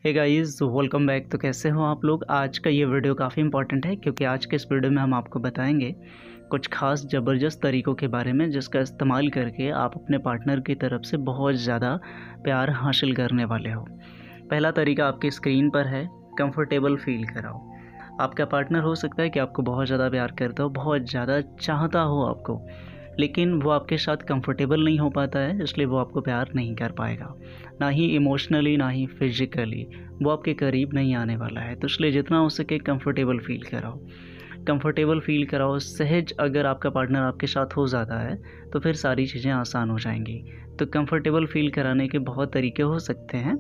Hey guys, welcome back. तो कैसे हो आप लोग। आज का ये वीडियो काफ़ी इंपॉर्टेंट है क्योंकि आज के इस वीडियो में हम आपको बताएंगे कुछ खास ज़बरदस्त तरीक़ों के बारे में जिसका इस्तेमाल करके आप अपने पार्टनर की तरफ से बहुत ज़्यादा प्यार हासिल करने वाले हो। पहला तरीका आपकी स्क्रीन पर है, कंफर्टेबल फील कराओ। आपका पार्टनर हो सकता है कि आपको बहुत ज़्यादा प्यार करता हो, बहुत ज़्यादा चाहता हो आपको, लेकिन वो आपके साथ कंफर्टेबल नहीं हो पाता है, इसलिए वो आपको प्यार नहीं कर पाएगा, ना ही इमोशनली ना ही फिज़िकली वो आपके करीब नहीं आने वाला है। तो इसलिए जितना हो सके कंफर्टेबल फील कराओ, कंफर्टेबल फील कराओ। सहज अगर आपका पार्टनर आपके साथ हो जाता है तो फिर सारी चीज़ें आसान हो जाएंगी। तो कंफर्टेबल फील कराने के बहुत तरीके हो सकते हैं,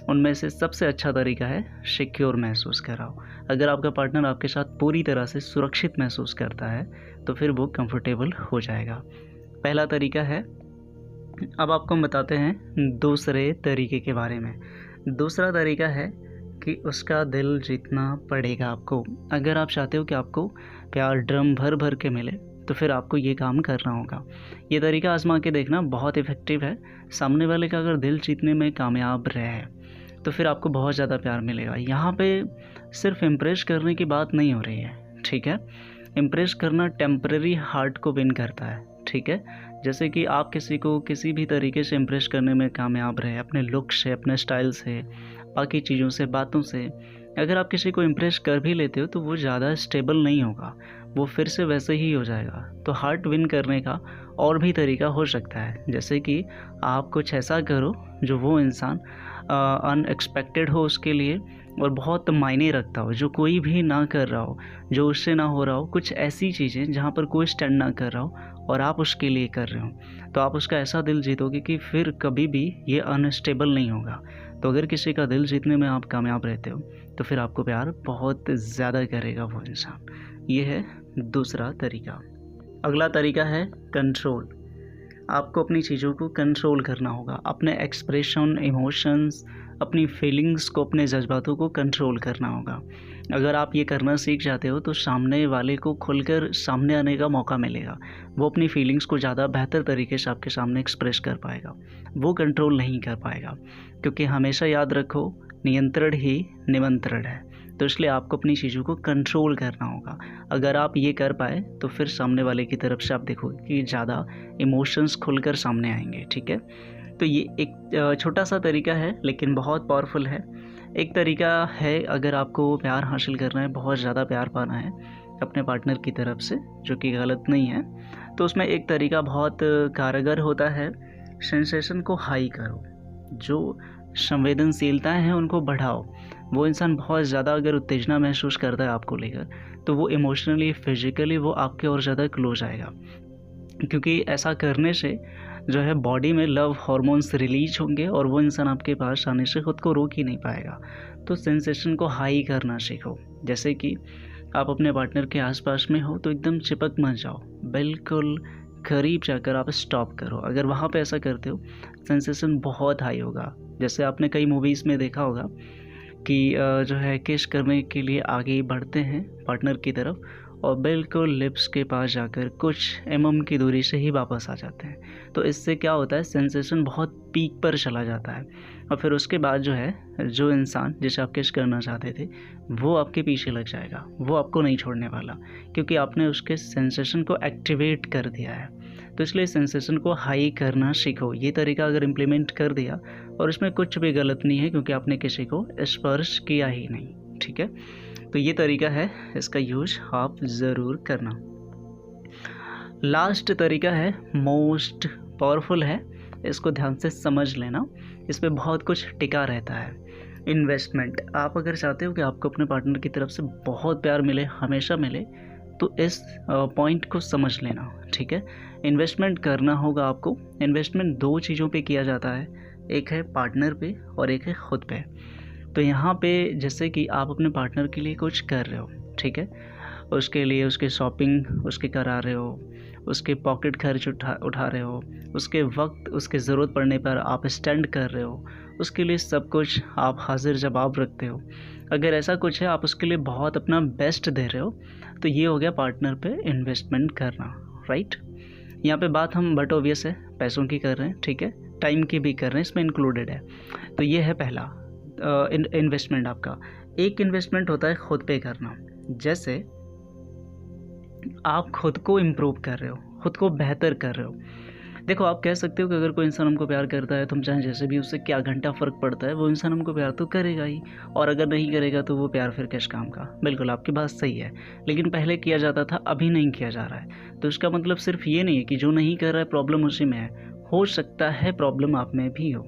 उनमें से सबसे अच्छा तरीका है सिक्योर महसूस कराओ। अगर आपका पार्टनर आपके साथ पूरी तरह से सुरक्षित महसूस करता है तो फिर वो कंफर्टेबल हो जाएगा। पहला तरीका है। अब आपको हम बताते हैं दूसरे तरीके के बारे में। दूसरा तरीका है कि उसका दिल जीतना पड़ेगा आपको। अगर आप चाहते हो कि आपको प्यार ड्रम भर भर के मिले तो फिर आपको ये काम करना होगा। ये तरीका आजमा के देखना, बहुत इफ़ेक्टिव है। सामने वाले का अगर दिल जीतने में कामयाब रहे तो फिर आपको बहुत ज़्यादा प्यार मिलेगा। यहाँ पे सिर्फ इम्प्रेस करने की बात नहीं हो रही है, ठीक है। इम्प्रेस करना टेम्परेरी हार्ट को विन करता है, ठीक है। जैसे कि आप किसी को किसी भी तरीके से इम्प्रेस करने में कामयाब रहे, अपने लुक से, अपने स्टाइल से, बाकी चीज़ों से, बातों से। अगर आप किसी को इम्प्रेस कर भी लेते हो तो वो ज़्यादा स्टेबल नहीं होगा, वो फिर से वैसे ही हो जाएगा। तो हार्ट विन करने का और भी तरीका हो सकता है, जैसे कि आप कुछ ऐसा करो जो वो इंसान अनएक्सपेक्टेड हो उसके लिए और बहुत मायने रखता हो, जो कोई भी ना कर रहा हो, जो उससे ना हो रहा हो। कुछ ऐसी चीज़ें जहाँ पर कोई स्टैंड ना कर रहा हो और आप उसके लिए कर रहे हो, तो आप उसका ऐसा दिल जीतोगे कि फिर कभी भी ये अनस्टेबल नहीं होगा। तो अगर किसी का दिल जीतने में आप कामयाब रहते हो तो फिर आपको प्यार बहुत ज़्यादा करेगा वो इंसान। ये है दूसरा तरीका। अगला तरीका है कंट्रोल। आपको अपनी चीज़ों को कंट्रोल करना होगा, अपने एक्सप्रेशन, इमोशंस, अपनी फीलिंग्स को, अपने जज्बातों को कंट्रोल करना होगा। अगर आप ये करना सीख जाते हो तो सामने वाले को खुलकर सामने आने का मौका मिलेगा। वो अपनी फीलिंग्स को ज़्यादा बेहतर तरीके से आपके सामने एक्सप्रेस कर पाएगा, वो कंट्रोल नहीं कर पाएगा। क्योंकि हमेशा याद रखो, नियंत्रण ही निमंत्रण है। तो इसलिए आपको अपनी चीज़ों को कंट्रोल करना होगा। अगर आप ये कर पाए तो फिर सामने वाले की तरफ से आप देखोगे कि ज़्यादा इमोशंस खुलकर सामने आएंगे, ठीक है। तो ये एक छोटा सा तरीका है लेकिन बहुत पावरफुल है। एक तरीका है, अगर आपको प्यार हासिल करना है, बहुत ज़्यादा प्यार पाना है अपने पार्टनर की तरफ से, जो कि गलत नहीं है, तो उसमें एक तरीका बहुत कारगर होता है। सेंसेशन को हाई करो, जो संवेदनशीलताएं हैं उनको बढ़ाओ। वो इंसान बहुत ज़्यादा अगर उत्तेजना महसूस करता है आपको लेकर तो वो इमोशनली, फिजिकली वो आपके और ज़्यादा क्लोज आएगा। क्योंकि ऐसा करने से जो है बॉडी में लव हार्मोन्स रिलीज होंगे और वो इंसान आपके पास आने से खुद को रोक ही नहीं पाएगा। तो सेंसेशन को हाई करना सीखो। जैसे कि आप अपने पार्टनर के आसपास में हो तो एकदम चिपक मत जाओ, बिल्कुल करीब जाकर आप स्टॉप करो। अगर वहाँ पे ऐसा करते हो सेंसेशन बहुत हाई होगा। जैसे आपने कई मूवीज़ में देखा होगा कि जो है किस करने के लिए आगे बढ़ते हैं पार्टनर की तरफ और बिल्कुल लिप्स के पास जाकर कुछ की दूरी से ही वापस आ जाते हैं। तो इससे क्या होता है, सेंसेशन बहुत पीक पर चला जाता है और फिर उसके बाद जो है, जो इंसान जिसे आप किस करना चाहते थे वो आपके पीछे लग जाएगा, वो आपको नहीं छोड़ने वाला, क्योंकि आपने उसके सेंसेशन को एक्टिवेट कर दिया है। तो इसलिए सेंसेशन को हाई करना सीखो। ये तरीका अगर इम्प्लीमेंट कर दिया, और इसमें कुछ भी गलत नहीं है क्योंकि आपने किसी को स्पर्श किया ही नहीं, ठीक है। तो ये तरीका है, इसका यूज आप ज़रूर करना। लास्ट तरीका है, मोस्ट पावरफुल है, इसको ध्यान से समझ लेना, इस पे बहुत कुछ टिका रहता है। इन्वेस्टमेंट। आप अगर चाहते हो कि आपको अपने पार्टनर की तरफ से बहुत प्यार मिले, हमेशा मिले, तो इस पॉइंट को समझ लेना, ठीक है। इन्वेस्टमेंट करना होगा आपको। इन्वेस्टमेंट दो चीज़ों पे किया जाता है, एक है पार्टनर पे और एक है खुद पे। तो यहाँ पे जैसे कि आप अपने पार्टनर के लिए कुछ कर रहे हो, ठीक है, उसके लिए उसके शॉपिंग उसके करा रहे हो, उसके पॉकेट खर्च उठा रहे हो, उसके वक्त, उसके ज़रूरत पड़ने पर आप स्टैंड कर रहे हो, उसके लिए सब कुछ आप हाजिर जवाब रखते हो। अगर ऐसा कुछ है, आप उसके लिए बहुत अपना बेस्ट दे रहे हो, तो ये हो गया पार्टनर पे इन्वेस्टमेंट करना, राइट। यहाँ पे बात हम बट ऑब्वियस है पैसों की कर रहे हैं, ठीक है, टाइम की भी कर रहे हैं, इसमें इंक्लूडेड है। तो ये है पहला, इन्वेस्टमेंट आपका। एक इन्वेस्टमेंट होता है खुद पे करना, जैसे आप खुद को इम्प्रूव कर रहे हो, खुद को बेहतर कर रहे हो। देखो, आप कह सकते हो कि अगर कोई इंसान हमको प्यार करता है तो हम चाहे जैसे भी उससे क्या घंटा फ़र्क पड़ता है, वो इंसान हमको प्यार तो करेगा ही, और अगर नहीं करेगा तो वो प्यार फिर किस काम का। बिल्कुल आपकी बात सही है, लेकिन पहले किया जाता था, अभी नहीं किया जा रहा है। तो इसका मतलब सिर्फ ये नहीं है कि जो नहीं कर रहा है प्रॉब्लम उसी में है, हो सकता है प्रॉब्लम आप में भी हो।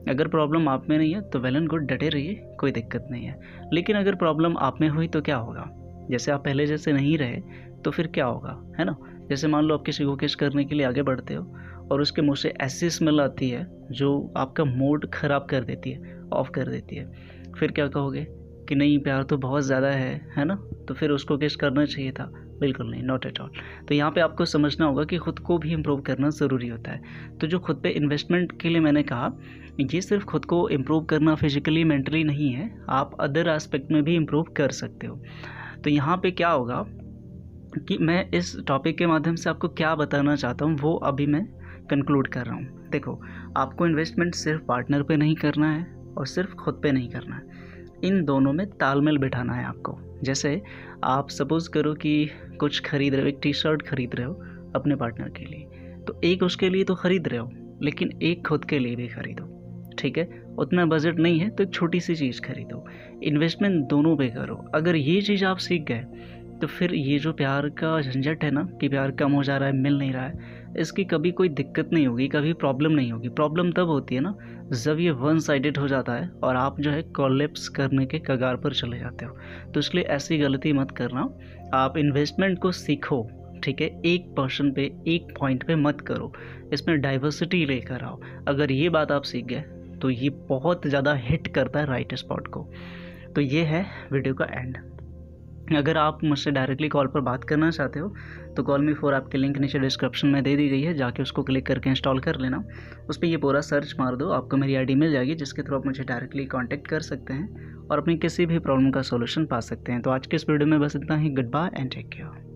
अगर प्रॉब्लम आप में नहीं है तो वेल एंड गुड, डटे रहिए, कोई दिक्कत नहीं है। लेकिन अगर प्रॉब्लम आप में हुई तो क्या होगा? जैसे आप पहले जैसे नहीं रहे तो फिर क्या होगा, है ना? जैसे मान लो आप किसी को किस करने के लिए आगे बढ़ते हो और उसके मुंह से ऐसी स्मेल आती है जो आपका मूड ख़राब कर देती है, ऑफ कर देती है। फिर क्या कहोगे कि नहीं, प्यार तो बहुत ज़्यादा है ना? तो फिर उसको किस करना चाहिए था? बिल्कुल नहीं, नॉट एट ऑल। तो यहाँ पे आपको समझना होगा कि ख़ुद को भी इम्प्रूव करना ज़रूरी होता है। तो जो खुद पे इन्वेस्टमेंट के लिए मैंने कहा, ये सिर्फ खुद को इम्प्रूव करना फिजिकली मेंटली नहीं है, आप अदर एस्पेक्ट में भी इम्प्रूव कर सकते हो। तो यहाँ पे क्या होगा कि मैं इस टॉपिक के माध्यम से आपको क्या बताना चाहता हूँ वो अभी मैं कंक्लूड कर रहा हूँ। देखो, आपको इन्वेस्टमेंट सिर्फ पार्टनर पे नहीं करना है और सिर्फ खुद पे नहीं करना है, इन दोनों में तालमेल बिठाना है आपको। जैसे आप सपोज़ करो कि कुछ खरीद रहे हो, एक टी शर्ट खरीद रहे हो अपने पार्टनर के लिए, तो एक उसके लिए तो खरीद रहे हो, लेकिन एक खुद के लिए भी खरीदो, ठीक है? उतना बजट नहीं है तो एक छोटी सी चीज़ खरीदो। इन्वेस्टमेंट दोनों पे करो। अगर ये चीज़ आप सीख गए तो फिर ये जो प्यार का झंझट है ना कि प्यार कम हो जा रहा है, मिल नहीं रहा है, इसकी कभी कोई दिक्कत नहीं होगी, कभी प्रॉब्लम नहीं होगी। प्रॉब्लम तब होती है ना जब ये वन साइडेड हो जाता है और आप जो है कोलैप्स करने के कगार पर चले जाते हो। तो इसलिए ऐसी गलती मत करना। आप इन्वेस्टमेंट को सीखो, ठीक है? एक पर्सन पे, एक पॉइंट पे मत करो, इसमें डाइवर्सिटी लेकर आओ। अगर ये बात आप सीख गए तो ये बहुत ज़्यादा हिट करता है राइट स्पॉट को। तो ये है वीडियो का एंड। अगर आप मुझसे डायरेक्टली कॉल पर बात करना चाहते हो तो कॉल मी फॉर ऐप की लिंक नीचे डिस्क्रिप्शन में दे दी गई है, जाके उसको क्लिक करके इंस्टॉल कर लेना। उस पर ये पूरा सर्च मार दो, आपको मेरी आईडी मिल जाएगी, जिसके थ्रू आप मुझे डायरेक्टली कांटेक्ट कर सकते हैं और अपनी किसी भी प्रॉब्लम का सॉल्यूशन पा सकते हैं। तो आज के इस वीडियो में बस इतना ही। Good bye and take care.